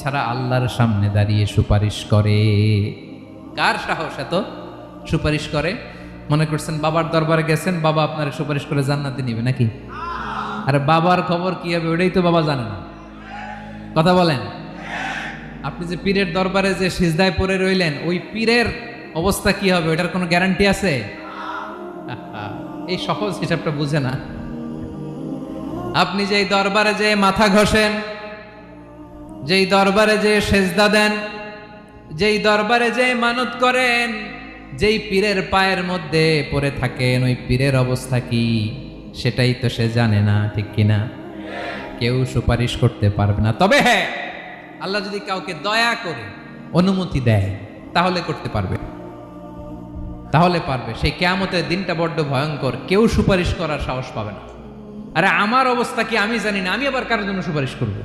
ছাড়া আল্লাহর সামনে দাঁড়িয়ে সুপারিশ করে। কার সাহস এত সুপারিশ করে? মনে করছেন বাবার দরবারে গেছেন, বাবা আপনার সুপারিশ করে জান্নাতে নিবে নাকি? আরে বাবার খবর কি হবে ওটাই তো বাবা জানে না। কথা বলেন। আপনি যে পীরের দরবারে যে সিজদায় পড়ে রইলেন, ওই পীরের অবস্থা কি হবে ওটার কোনো গ্যারান্টি আছে? এই সহজ হিসাবটা বুঝে না। আপনি যেই দরবারে যে মাথা ঘষেন, যেই দরবারে যে সেজদা দেন, যেই দরবারে যে মানত করেন, যেই পীরের পায়ের মধ্যে পড়ে থাকেন, ওই পীরের অবস্থা কি সেটাই তো সে জানে না, ঠিক কিনা? কেউ সুপারিশ করতে পারবে না। তবে হ্যাঁ, আল্লাহ যদি কাউকে দয়া করে অনুমতি দেয় তাহলে করতে পারবে, তাহলে পারবে। সেই কিয়ামতের দিনটা বড্ড ভয়ঙ্কর, কেউ সুপারিশ করার সাহস পাবে না। আরে আমার অবস্থা কি আমি জানি না, আমি আবার কারোর জন্য সুপারিশ করবো?